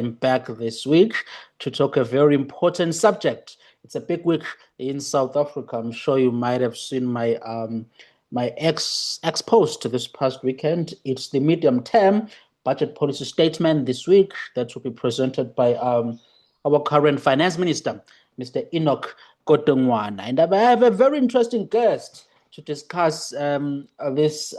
back this week to talk a very important subject. It's a big week in South Africa. I'm sure you might have seen my ex post this past weekend. It's the medium-term budget policy statement this week that will be presented by our current finance minister, Mr. Enoch Godongwana. And I have a very interesting guest to discuss this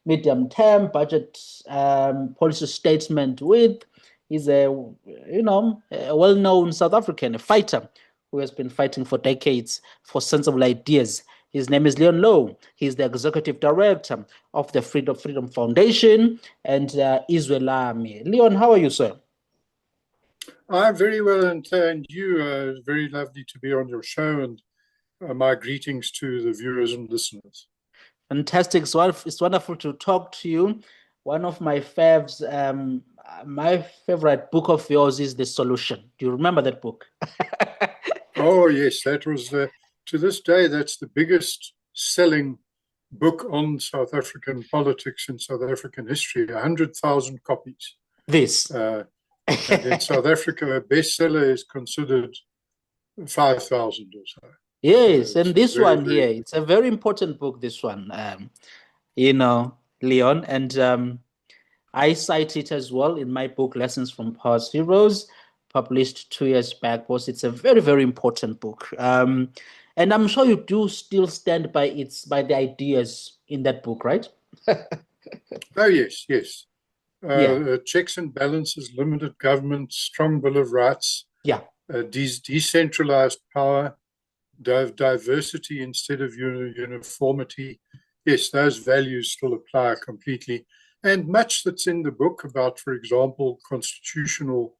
medium-term budget policy statement with. He's a well-known South African, a fighter who has been fighting for decades for sensible ideas. His name is Leon Louw. He's the executive director of the Freedom Foundation and Izwe Lami. Leon, how are you, sir? I'm very well, and you. Very lovely to be on your show, and my greetings to the viewers and listeners. Fantastic. So it's wonderful to talk to you. One of my faves, my favorite book of yours is The Solution. Do you remember that book? Oh, yes. That was, to this day, that's the biggest selling book on South African politics in South African history, 100,000 copies. This. And in South Africa, a bestseller is considered 5,000 or so. Yes, and this one here, it's a very important book, this one, Leon, and I cite it as well in my book, Lessons from Past Heroes, published 2 years back, because it's a very, very important book. And I'm sure you do still stand by the ideas in that book, right? Oh, yes. Checks and balances, limited government, strong Bill of Rights, decentralized power, diversity instead of uniformity. Yes, those values still apply completely. And much that's in the book about, for example, constitutional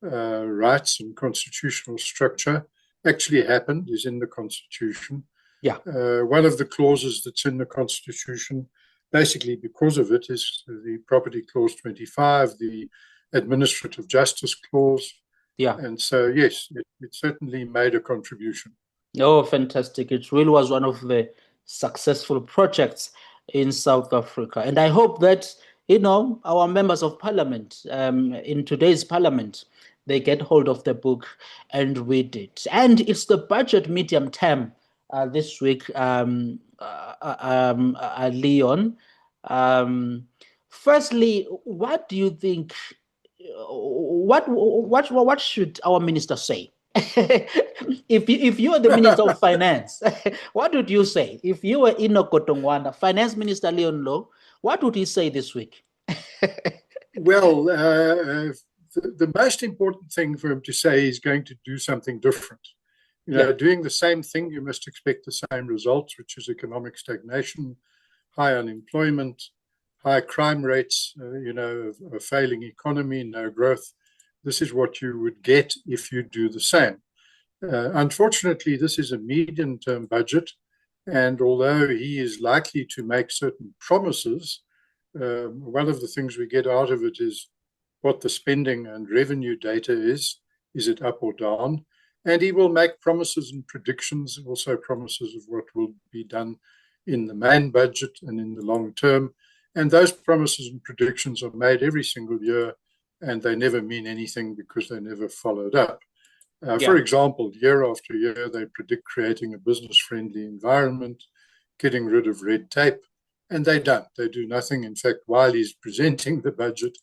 rights and constitutional structure actually happened, is in the Constitution. Yeah. One of the clauses that's in the Constitution, basically because of it, is the Property Clause 25, the Administrative Justice Clause. Yeah. And so, yes, it certainly made a contribution. Oh, fantastic. It really was one of the successful projects in South Africa. And I hope that, our members of parliament in today's parliament, they get hold of the book and read it. And it's the budget medium term this week, Leon. Firstly, what do you think, what should our minister say? If you are the Minister of Finance, what would you say? If you were Enoch Godongwana, Finance Minister Leon Louw, what would he say this week? Well, the most important thing for him to say is going to do something different. Doing the same thing, you must expect the same results, which is economic stagnation, high unemployment, high crime rates, a failing economy, no growth. This is what you would get if you do the same. Unfortunately, this is a medium-term budget, and although he is likely to make certain promises, one of the things we get out of it is what the spending and revenue data is. Is it up or down? And he will make promises and predictions, also promises of what will be done in the main budget and in the long term. And those promises and predictions are made every single year, and they never mean anything because they never followed up. For example, year after year, they predict creating a business-friendly environment, getting rid of red tape, and they don't. They do nothing. In fact, while he's presenting the budget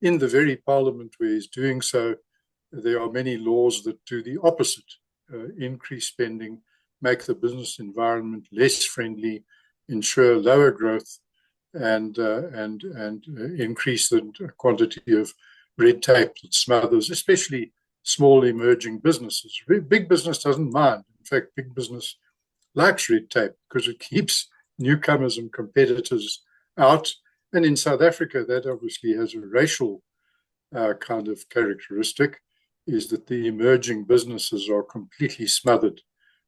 in the very parliament where he's doing so, there are many laws that do the opposite, increase spending, make the business environment less friendly, ensure lower growth, and increase the quantity of red tape that smothers, especially small emerging businesses. Big business doesn't mind. In fact, big business likes red tape because it keeps newcomers and competitors out. And in South Africa, that obviously has a racial kind of characteristic, is that the emerging businesses are completely smothered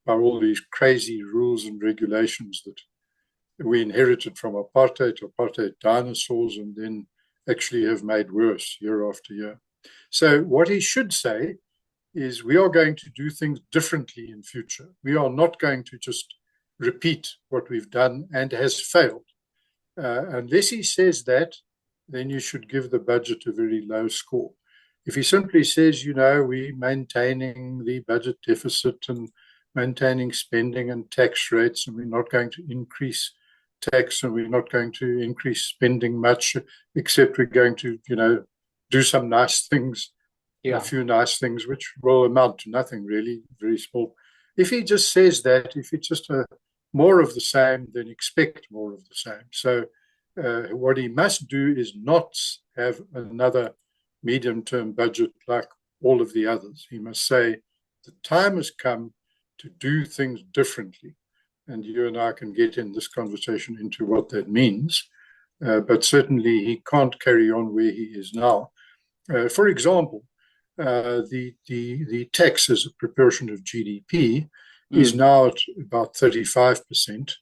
by all these crazy rules and regulations that we inherited from apartheid dinosaurs, and then actually have made worse year after year. So what he should say is we are going to do things differently in future. We are not going to just repeat what we've done and has failed. Unless he says that, then you should give the budget a very low score. If he simply says, we're maintaining the budget deficit and maintaining spending and tax rates, and we're not going to increase tax and we're not going to increase spending much, except we're going to, do some nice things, a few nice things, which will amount to nothing really, very small. If he just says that, if it's just more of the same, then expect more of the same. So what he must do is not have another medium-term budget like all of the others. He must say, the time has come to do things differently. And you and I can get in this conversation into what that means. But certainly he can't carry on where he is now. For example, the tax as a proportion of GDP is now at about 35%.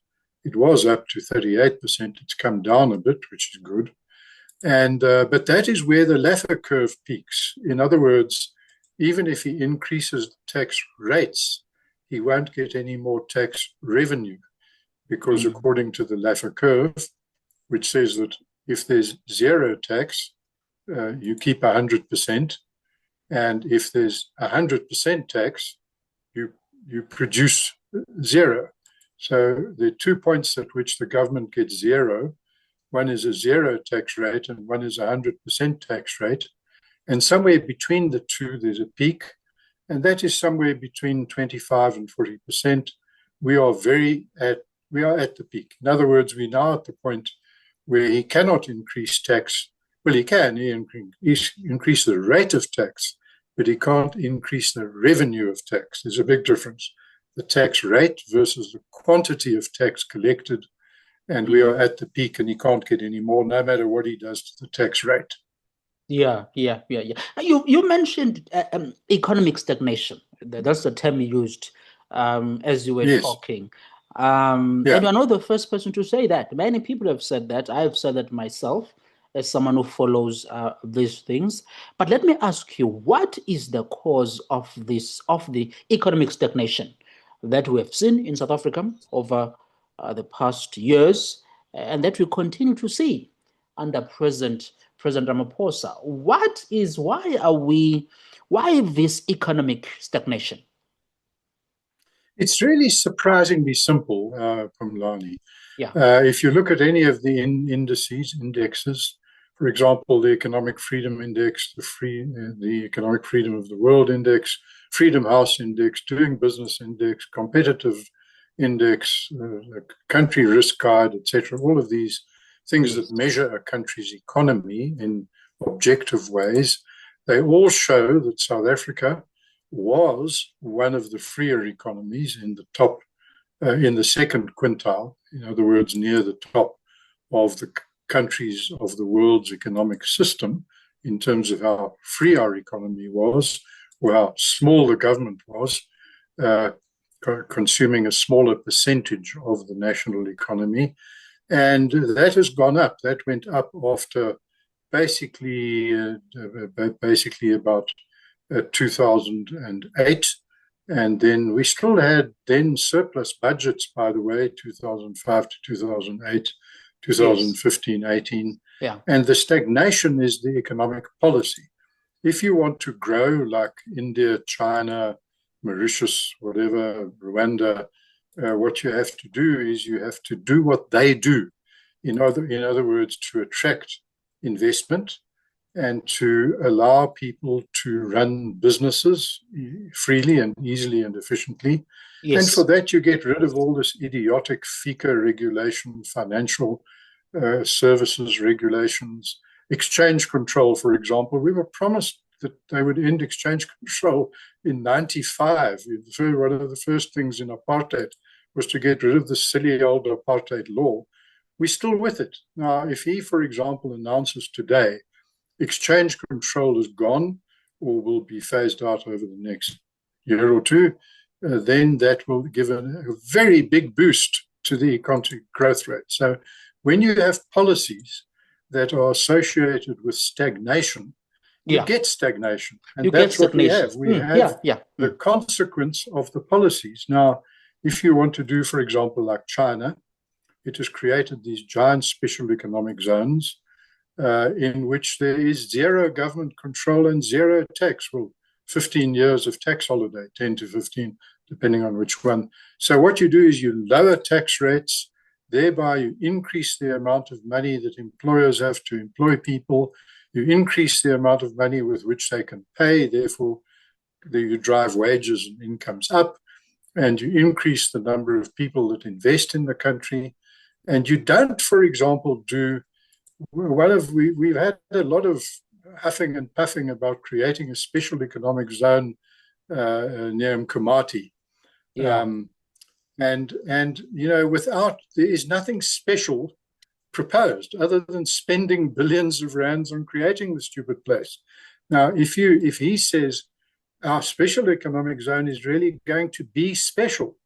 It was up to 38%. It's come down a bit, which is good. And but that is where the Laffer curve peaks. In other words, even if he increases the tax rates, he won't get any more tax revenue, because according to the Laffer curve, which says that if there's zero tax, you keep 100%, and if there's 100% tax, you produce zero. So there are 2 points at which the government gets zero. One is a zero tax rate and one is 100% tax rate. And somewhere between the two, there's a peak. And that is somewhere between 25 and 40%. We are at the peak. In other words, we're now at the point where he cannot increase tax. Well, he can increase the rate of tax, but he can't increase the revenue of tax. There's a big difference. The tax rate versus the quantity of tax collected. And we are at the peak, and he can't get any more, no matter what he does to the tax rate. Yeah. You mentioned economic stagnation. That's the term you used as you were talking. And you're not the first person to say that. Many people have said that. I've said that myself as someone who follows these things. But let me ask you, what is the cause of the economic stagnation that we have seen in South Africa over the past years, and that we continue to see under President Ramaphosa? Why this economic stagnation? It's really surprisingly simple, Phumlani. If you look at any of the indexes, for example, the Economic Freedom Index, the Economic Freedom of the World Index, Freedom House Index, Doing Business Index, Competitive Index, Country Risk Guide, etc., all of these things that measure a country's economy in objective ways, they all show that South Africa was one of the freer economies in the top, in the second quintile, in other words, near the top of the countries of the world's economic system in terms of how free our economy was, or how small the government was, consuming a smaller percentage of the national economy. And that has gone up. That went up after basically about 2008. And then we still had then surplus budgets, by the way, 2005 to 2008, 2015, 18. And the stagnation is the economic policy. If you want to grow like India, China, Mauritius, whatever, Rwanda, what you have to do is you have to do what they do. In other words, to attract investment and to allow people to run businesses freely and easily and efficiently. And for that, you get rid of all this idiotic FICA regulation, financial services regulations, exchange control, for example. We were promised that they would end exchange control in 95. One of the first things in apartheid was to get rid of the silly old apartheid law. We're still with it. Now, if he, for example, announces today exchange control is gone or will be phased out over the next year or two, then that will give a very big boost to the economic growth rate. So when you have policies that are associated with stagnation, you get stagnation. And that's what we have. We have the consequence of the policies. Now, if you want to do, for example, like China, it has created these giant special economic zones in which there is zero government control and zero tax. Well, 15 years of tax holiday, 10 to 15, depending on which one. So what you do is you lower tax rates, thereby you increase the amount of money that employers have to employ people, you increase the amount of money with which they can pay, therefore you drive wages and incomes up, and you increase the number of people that invest in the country. And you don't, for example, we've had a lot of huffing and puffing about creating a special economic zone near Mkomati. Yeah. And there is nothing special proposed other than spending billions of rands on creating the stupid place. Now, if he says our special economic zone is really going to be special,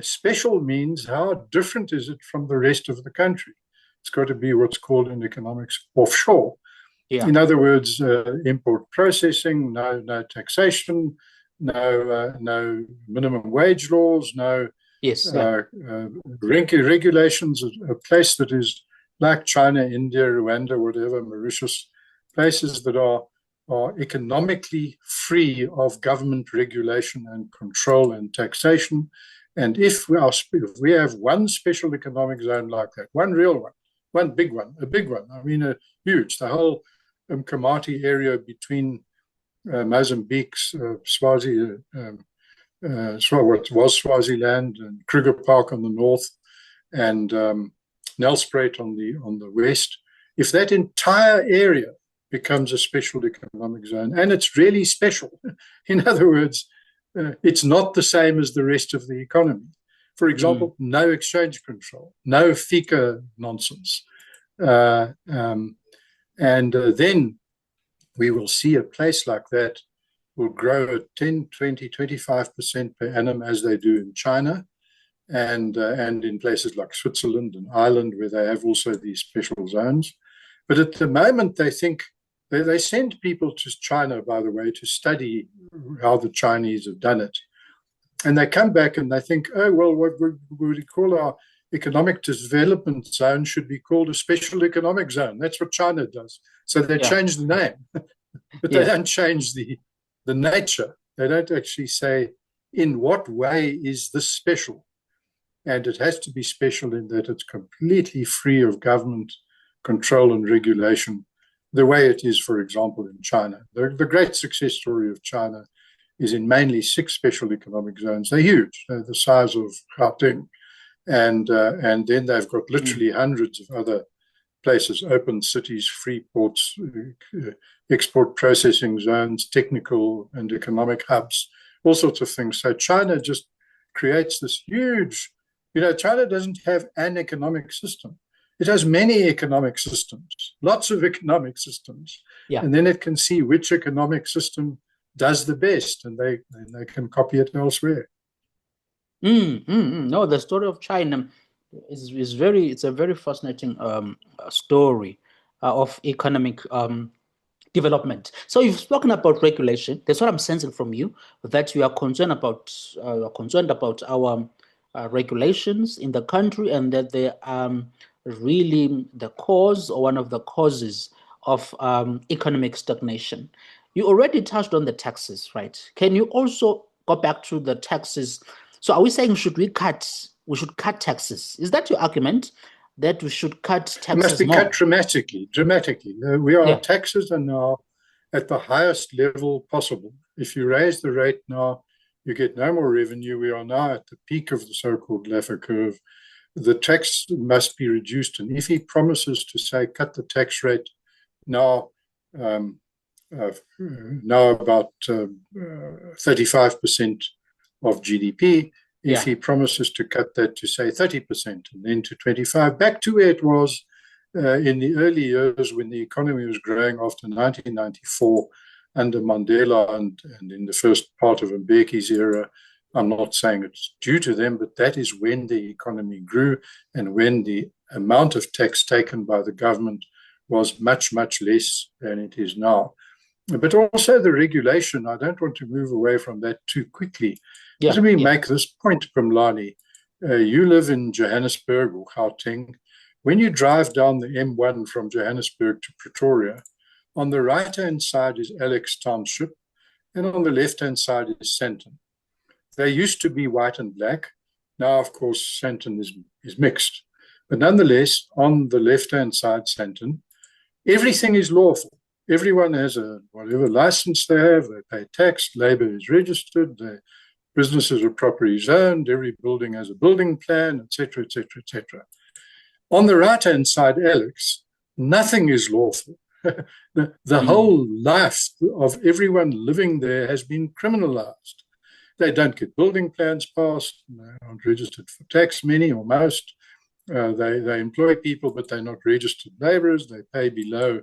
special means how different is it from the rest of the country? It's got to be what's called in economics offshore. Yeah. In other words, import processing, no taxation, no minimum wage laws, no regulations. A place that is like China, India, Rwanda, whatever, Mauritius, places that are economically free of government regulation and control and taxation. And if we have one special economic zone like that, one real one, one big one, a big one, I mean, huge, the whole Mkomati area between Mozambique's what was Swaziland, and Kruger Park on the north, and Nelspruit on the west. If that entire area becomes a special economic zone, and it's really special, in other words, it's not the same as the rest of the economy. For example, no exchange control, no FICA nonsense. Then we will see a place like that will grow at 10, 20, 25% per annum as they do in China, and in places like Switzerland and Ireland, where they have also these special zones. But at the moment, they think they send people to China, by the way, to study how the Chinese have done it. And they come back and they think, oh, well, what we call our economic development zone should be called a special economic zone. That's what China does. So they change the name, but they don't change the nature. They don't actually say, in what way is this special? And it has to be special in that it's completely free of government control and regulation, the way it is, for example, in China. The great success story of China is in mainly 6 special economic zones. They're huge. They're the size of Gauteng. And then they've got literally hundreds of other places, open cities, free ports, export processing zones, technical and economic hubs, all sorts of things. So China just creates this huge, China doesn't have an economic system. It has many economic systems, lots of economic systems. Yeah. And then it can see which economic system does the best, and they can copy it elsewhere. No, the story of China is it's a very fascinating story of economic development. So you've spoken about regulation. That's what I'm sensing from you, that you are concerned about our regulations in the country, and that they are really the cause, or one of the causes, of economic stagnation. You already touched on the taxes, right? Can you also go back to the taxes? So are we saying we should cut taxes? Is that your argument, that we should cut taxes more? It must be cut dramatically. Taxes are now at the highest level possible. If you raise the rate now, you get no more revenue. We are now at the peak of the so-called Laffer curve. The tax must be reduced. And if he promises to say, cut the tax rate now about 35% of GDP, if he promises to cut that to, say, 30% and then to 25%, back to where it was in the early years when the economy was growing after 1994 under Mandela and in the first part of Mbeki's era. I'm not saying it's due to them, but that is when the economy grew and when the amount of tax taken by the government was much, much less than it is now. But also the regulation, I don't want to move away from that too quickly. Let me make this point, Phumlani. You live in Johannesburg or Gauteng. When you drive down the M1 from Johannesburg to Pretoria, on the right-hand side is Alex Township, and on the left-hand side is Sandton. They used to be white and black. Now, of course, Sandton is mixed. But nonetheless, on the left-hand side, Sandton, everything is lawful. Everyone has whatever license they have, they pay tax, labor is registered, their businesses are properly zoned, every building has a building plan, etc., etc., etc. On the right-hand side, Alex, nothing is lawful. The whole life of everyone living there has been criminalized. They don't get building plans passed, they aren't registered for tax, many or most. They employ people, but they're not registered laborers. They pay below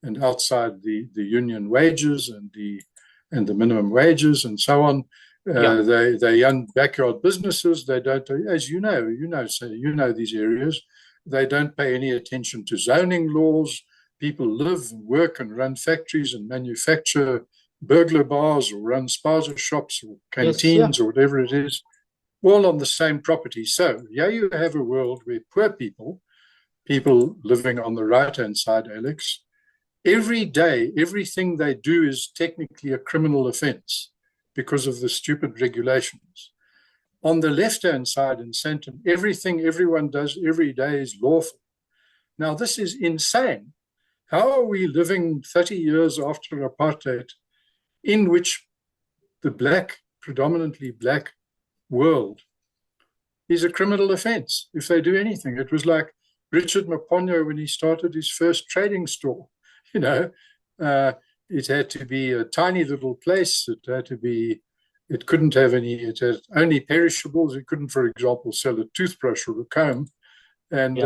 and outside the union wages and the minimum wages and so on. They young backyard businesses. They don't, as you know these areas. They don't pay any attention to zoning laws. People live and work and run factories and manufacture burglar bars or run spaza shops or canteens or whatever it is, all on the same property. So here you have a world where poor people living on the right-hand side, Alex, every day, everything they do is technically a criminal offense because of the stupid regulations. On the left-hand side in Sandton, everything everyone does every day is lawful. Now, this is insane. How are we living 30 years after apartheid in which the predominantly black world is a criminal offense if they do anything? It was like Richard Maponyo when he started his first trading store. It had to be a tiny little place. It couldn't have it had only perishables. It couldn't, for example, sell a toothbrush or a comb. And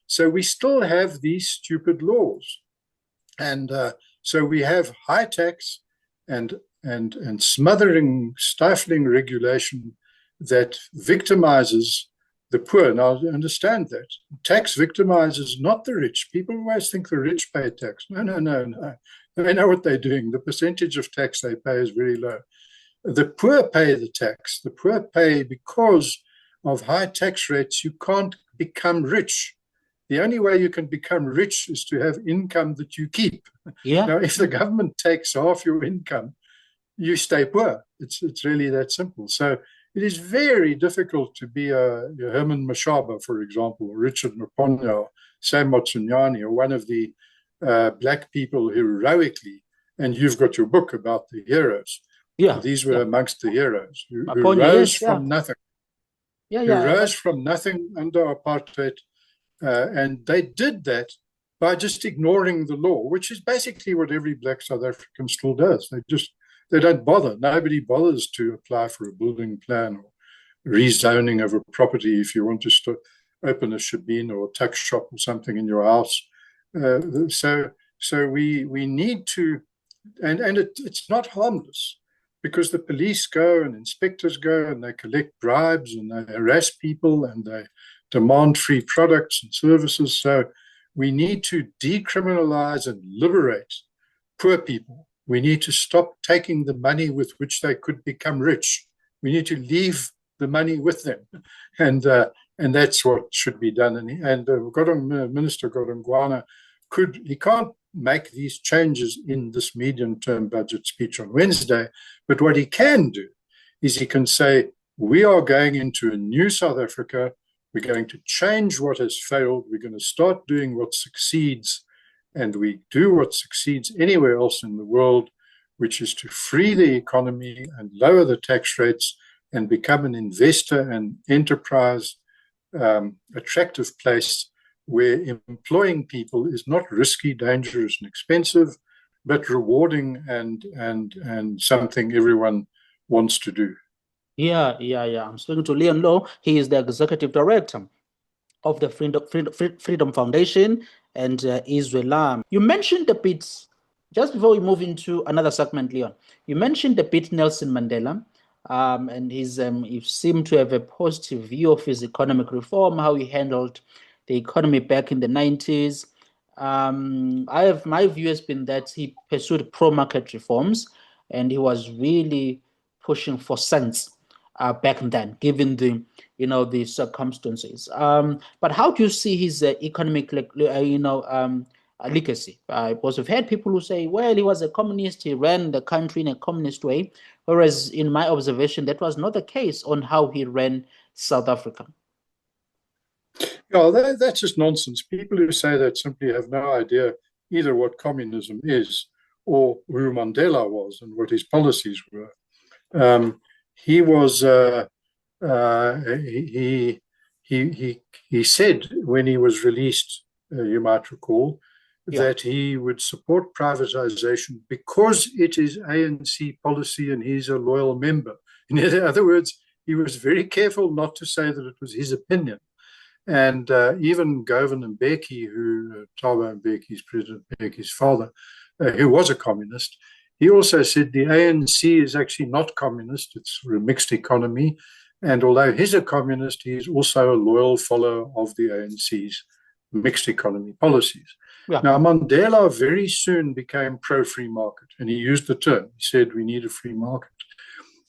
so we still have these stupid laws. And so we have high tax and smothering, stifling regulation that victimizes the poor. Now, understand that. Tax victimizes not the rich. People always think the rich pay tax. No. They know what they're doing. The percentage of tax they pay is very low. The poor pay the tax. The poor pay because of high tax rates. You can't become rich. The only way you can become rich is to have income that you keep. Now, if the government takes half your income, you stay poor. It's really that simple. So it is very difficult to be a Herman Mashaba, for example, or Richard Maponyo, Sam Motsunyane, or one of the black people heroically, and you've got your book about the heroes. These were amongst the heroes who rose from nothing. Who rose from nothing under apartheid. And they did that by just ignoring the law, which is basically what every black South African still does. They don't bother. Nobody bothers to apply for a building plan or rezoning of a property if you want to open a shebeen or a tuck shop or something in your house. So we need to, and it's not harmless because the police go and inspectors go and they collect bribes and they harass people and they demand free products and services. So we need to decriminalize and liberate poor people. We need to stop taking the money with which they could become rich. We need to leave the money with them. And that's what should be done. And Minister Godongwana he can't make these changes in this medium-term budget speech on Wednesday, but what he can do is he can say, we are going into a new South Africa. We're going to change what has failed. We're going to start doing what succeeds, and we do what succeeds anywhere else in the world, which is to free the economy and lower the tax rates and become an investor and enterprise attractive place where employing people is not risky, dangerous, and expensive, but rewarding and something everyone wants to do. Yeah. I'm speaking to Leon Louw. He is the executive director of the Freedom Foundation and Izwe Lami. You mentioned a bit, just before we move into another segment, Leon, you mentioned a bit Nelson Mandela, and he seemed to have a positive view of his economic reform, how he handled the economy back in the 90s. My view has been that he pursued pro-market reforms and he was really pushing for sense. back then, given the the circumstances. But how do you see his economic legacy? Because we've had people who say, well, he was a communist, he ran the country in a communist way, whereas in my observation, that was not the case on how he ran South Africa. Yeah, that's just nonsense. People who say that simply have no idea either what communism is or who Mandela was and what his policies were. He was he said when he was released, you might recall, that he would support privatization because it is ANC policy and he's a loyal member. In other words, he was very careful not to say that it was his opinion. And even Govan Mbeki, who Thabo Mbeki's President Mbeki's father, who was a communist, he also said the ANC is actually not communist, it's a mixed economy. And although he's a communist, he's also a loyal follower of the ANC's mixed economy policies. Yeah. Now, Mandela very soon became pro-free market, and he used the term. He said, we need a free market.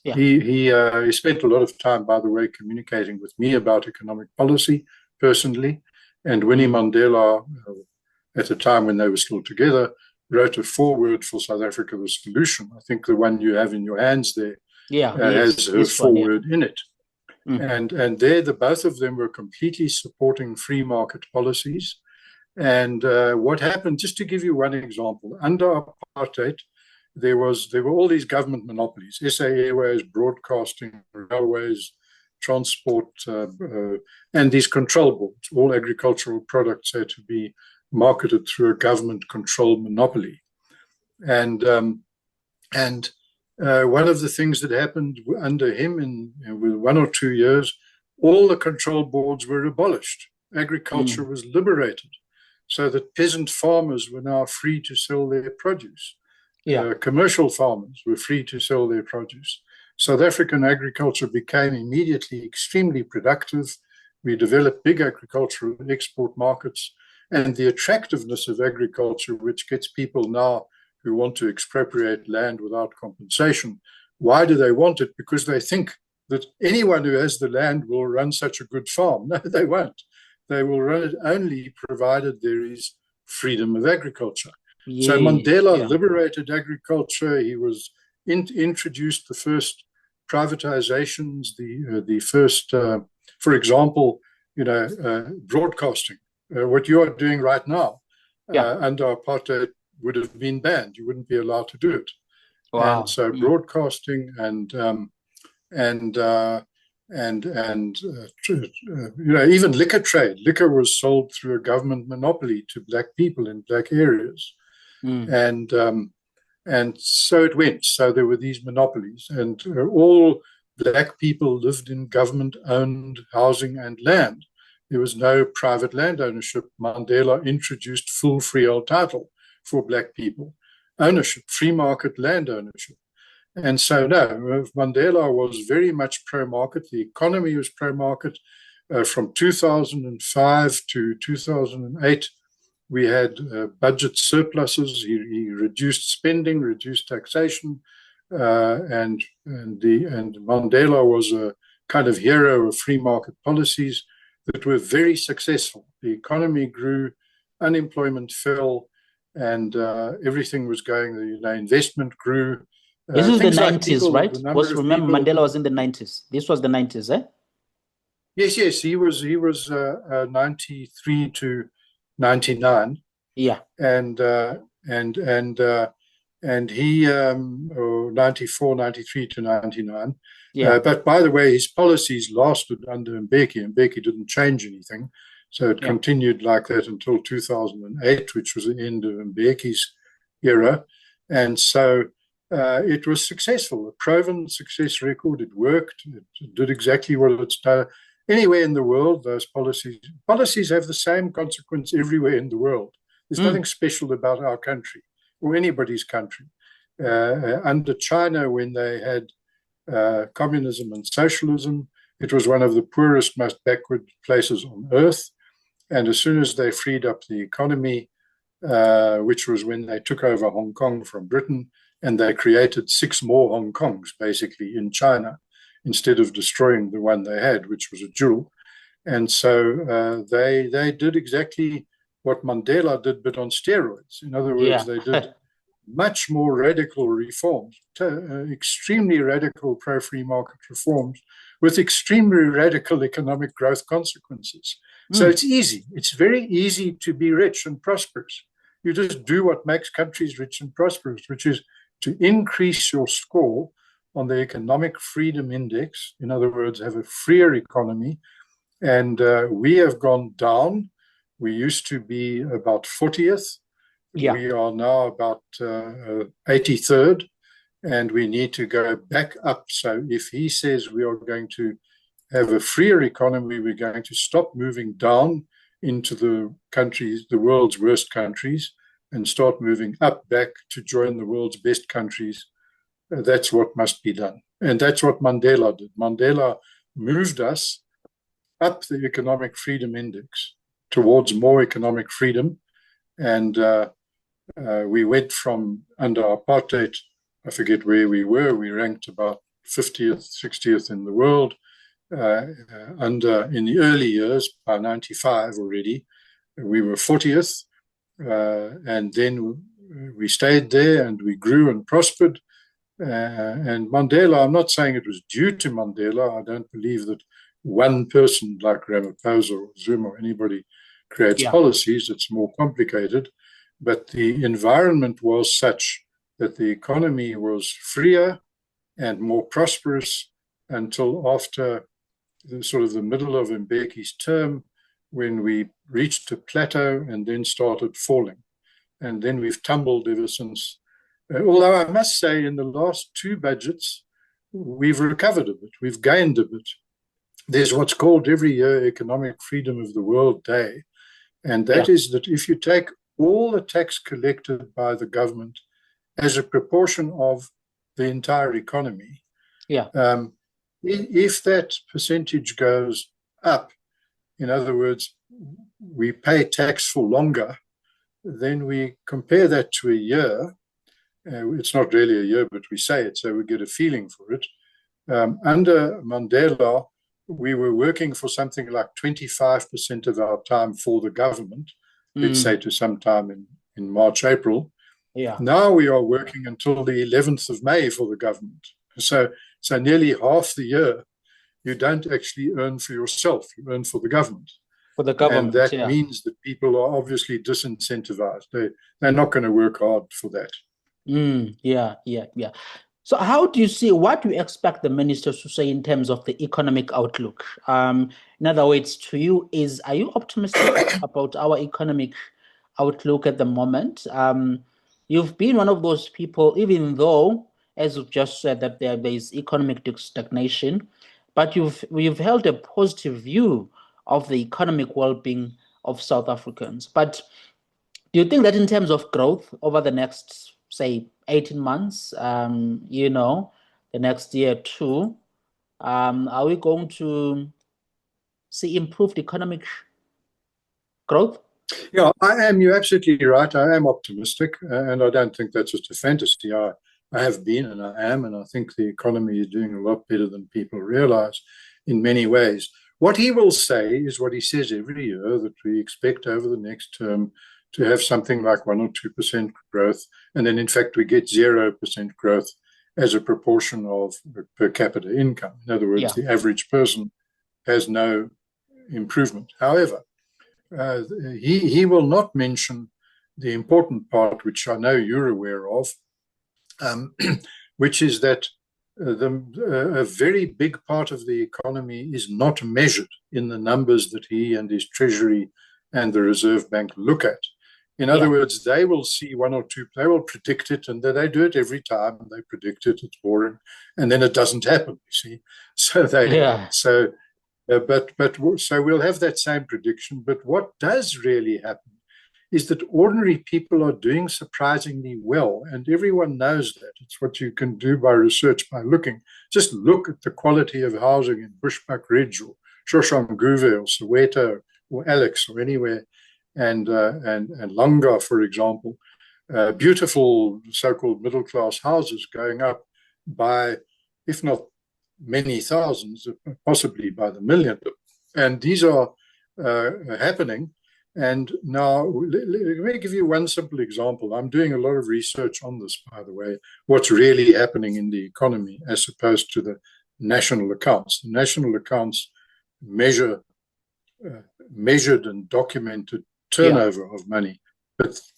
Yeah. He spent a lot of time, by the way, communicating with me about economic policy personally. And Winnie Mandela, at the time when they were still together, wrote a foreword for South Africa, the solution. I think the one you have in your hands there has her foreword in it. Mm-hmm. And there, the both of them were completely supporting free market policies. And what happened, just to give you one example, under apartheid, there were all these government monopolies: SA Airways, broadcasting, railways, transport, and these control boards. All agricultural products had to be marketed through a government-controlled monopoly. And one of the things that happened under him in 1 or 2 years, all the control boards were abolished. Agriculture was liberated, so that peasant farmers were now free to sell their produce. Yeah. Commercial farmers were free to sell their produce. South African agriculture became immediately extremely productive. We developed big agricultural export markets, and the attractiveness of agriculture, which gets people now who want to expropriate land without compensation. Why do they want it? Because they think that anyone who has the land will run such a good farm. No, they won't. They will run it only provided there is freedom of agriculture. Yeah, so Mandela liberated agriculture. He was introduced the first privatizations, the first, for example, broadcasting. What you are doing right now under apartheid would have been banned. You wouldn't be allowed to do it. Wow. And so broadcasting and even liquor trade. Liquor was sold through a government monopoly to black people in black areas. And so it went. So there were these monopolies, and all black people lived in government-owned housing and land. There was no private land ownership. Mandela introduced full freehold title for black people, ownership, free market land ownership. And so, no, Mandela was very much pro-market. The economy was pro-market. From 2005 to 2008, we had budget surpluses. He reduced spending, reduced taxation, and Mandela was a kind of hero of free market policies that were very successful. The economy grew, unemployment fell, and everything was going. Investment grew. This is the 90s, right? Remember, Mandela was in the 90s. This was the 90s, eh? Yes. He was 93 to 99. Yeah. And he 94, 93 to 99. Yeah. But by the way, his policies lasted under Mbeki. Mbeki didn't change anything. So it continued like that until 2008, which was the end of Mbeki's era. And so it was successful, a proven success record. It worked. It did exactly what it's done. Anywhere in the world, those policies have the same consequence everywhere in the world. There's nothing special about our country or anybody's country. Under China, when they had communism and socialism, it was one of the poorest, most backward places on earth. And as soon as they freed up the economy, which was when they took over Hong Kong from Britain, and they created 6 more Hong Kongs, basically, in China. instead of destroying the one they had, which was a jewel. And so they did exactly what Mandela did, but on steroids. In other words, they did much more radical reforms, extremely radical pro-free market reforms with extremely radical economic growth consequences. So it's easy. It's very easy to be rich and prosperous. You just do what makes countries rich and prosperous, which is to increase your score on the Economic Freedom Index. In other words, have a freer economy. And we have gone down. We used to be about 40th. Yeah. We are now about 83rd, and we need to go back up. So if he says we are going to have a freer economy, we're going to stop moving down into the countries, the world's worst countries, and start moving up back to join the world's best countries. That's what must be done. And that's what Mandela did. Mandela moved us up the Economic Freedom Index towards more economic freedom. And we went from under apartheid, I forget where we were, we ranked about 50th, 60th in the world. In the early years, by 95 already, we were 40th. And then we stayed there and we grew and prospered. And Mandela, I'm not saying it was due to Mandela. I don't believe that one person like Ramaphosa or Zuma or anybody creates policies. It's more complicated. But the environment was such that the economy was freer and more prosperous until after the middle of Mbeki's term, when we reached a plateau and then started falling. And then we've tumbled ever since. Although I must say, in the last two budgets, we've recovered a bit, we've gained a bit. There's what's called every year Economic Freedom of the World Day. And that is that if you take all the tax collected by the government as a proportion of the entire economy, if that percentage goes up, in other words, we pay tax for longer, then we compare that to a year. It's not really a year, but we say it so we get a feeling for it. Under Mandela, we were working for something like 25% of our time for the government, let's say to sometime in March, April. Now we are working until the 11th of May for the government. So nearly half the year, you don't actually earn for yourself, you earn for the government. For the government, and that means that people are obviously disincentivized. They're not going to work hard for that. So how do you see, what do you expect the ministers to say in terms of the economic outlook? In other words, to you, are you optimistic about our economic outlook at the moment? You've been one of those people, even though, as you've just said, that there is economic stagnation, but you've held a positive view of the economic well-being of South Africans. But do you think that in terms of growth over the next, say, 18 months, the next year too, are we going to see improved economic growth? Yeah, I am. You're absolutely right. I am optimistic, and I don't think that's just a fantasy. I have been, and I am, and I think the economy is doing a lot better than people realize in many ways. What he will say is what he says every year, that we expect over the next term to have something like 1 or 2% growth. And then, in fact, we get 0% growth as a proportion of per capita income. In other words, the average person has no improvement. However, he will not mention the important part, which I know you're aware of, which is that a very big part of the economy is not measured in the numbers that he and his Treasury and the Reserve Bank look at. In other words, they will see 1 or 2, they will predict it, and they do it every time. They predict it, it's boring, and then it doesn't happen, you see. So so we'll have that same prediction. But what does really happen is that ordinary people are doing surprisingly well, and everyone knows that. It's what you can do by research, by looking. Just look at the quality of housing in Bushbuck Ridge or Soshanguve or Soweto or Alex or anywhere, and Langa, for example. Beautiful so-called middle-class houses going up by, if not many thousands, possibly by the million. And these are happening. And now, let me give you one simple example. I'm doing a lot of research on this, by the way, what's really happening in the economy as opposed to the national accounts. The national accounts measured and documented turnover of money.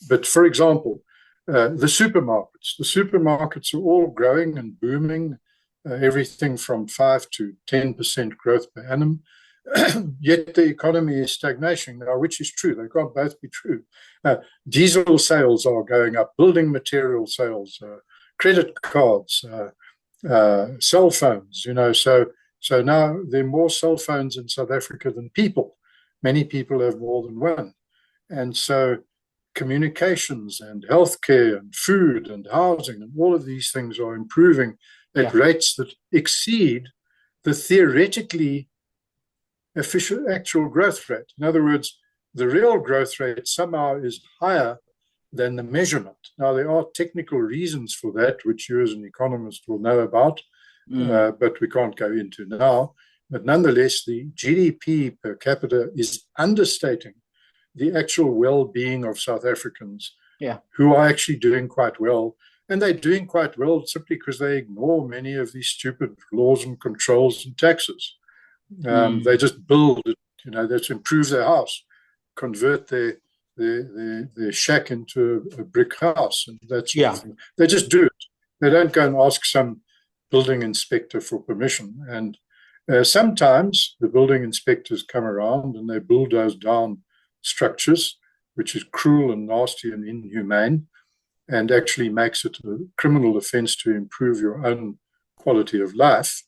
But for example, the supermarkets are all growing and booming, everything from 5 to 10% growth per annum. Yet the economy is stagnation now, which is true. They can't both be true. Diesel sales are going up, building material sales, credit cards, cell phones. So now there are more cell phones in South Africa than people. Many people have more than one, and so communications and healthcare and food and housing and all of these things are improving at rates that exceed the theoretically actual growth rate. In other words, the real growth rate somehow is higher than the measurement. Now, there are technical reasons for that, which you as an economist will know about, but we can't go into now. But nonetheless, the GDP per capita is understating the actual well-being of South Africans who are actually doing quite well. And they're doing quite well simply because they ignore many of these stupid laws and controls and taxes. They just build it, let's improve their house, convert their shack into a brick house, and that sort of thing. They just do it. They don't go and ask some building inspector for permission. And sometimes the building inspectors come around and they bulldoze down structures, which is cruel and nasty and inhumane, and actually makes it a criminal offense to improve your own quality of life.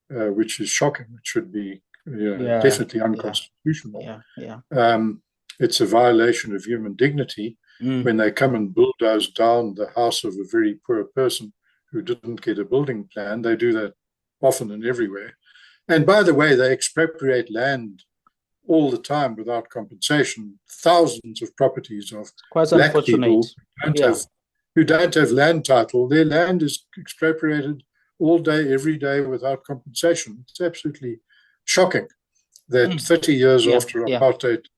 Which is shocking. It should be definitely unconstitutional. It's a violation of human dignity when they come and bulldoze down the house of a very poor person who didn't get a building plan. They do that often and everywhere. And by the way, they expropriate land all the time without compensation. Thousands of properties of black people who don't have land title, their land is expropriated all day, every day, without compensation. It's absolutely shocking that 30 years after apartheid,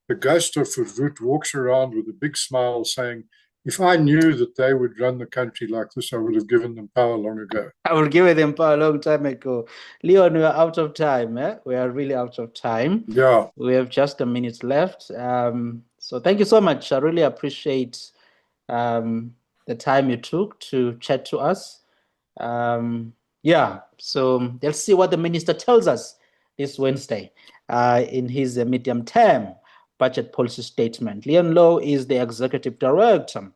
the ghost of Verwoerd walks around with a big smile saying, if I knew that they would run the country like this, I would have given them power long ago. I would give them power a long time ago. Leon, we are out of time. We are really out of time. Yeah. We have just a minute left. So thank you so much. I really appreciate the time you took to chat to us. So let's see what the minister tells us this Wednesday in his medium-term budget policy statement. Leon Louw is the executive director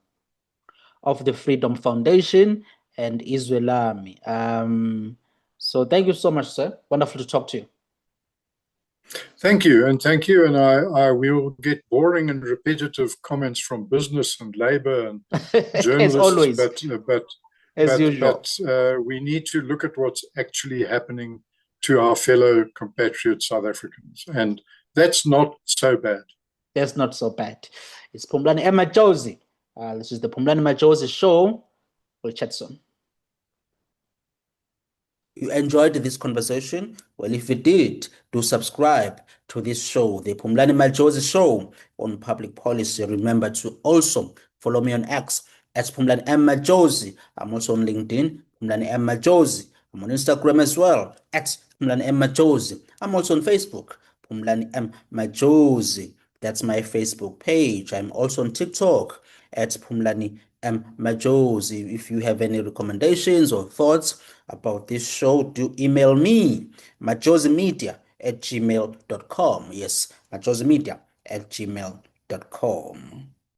of the Freedom Foundation and Izwe Lami. So thank you so much, sir. Wonderful to talk to you. Thank you. And I will get boring and repetitive comments from business and labor and journalists. As always. As usual. But we need to look at what's actually happening to our fellow compatriot South Africans. And that's not so bad. That's not so bad. It's Phumlani and Majosi. This is the Phumlani Majosi show. We'll chat soon. You enjoyed this conversation? Well, if you did, do subscribe to this show, the Phumlani Majosi show on public policy. Remember to also follow me on X at Phumlani M. Majosi. I'm also on LinkedIn, Phumlani M. Majosi. I'm on Instagram as well, at Phumlani M. Majosi. I'm also on Facebook, Phumlani M. Majosi. That's my Facebook page. I'm also on TikTok at Phumlani M. Majosi. If you have any recommendations or thoughts about this show, do email me, majosimedia@gmail.com. Yes, majosimedia@gmail.com.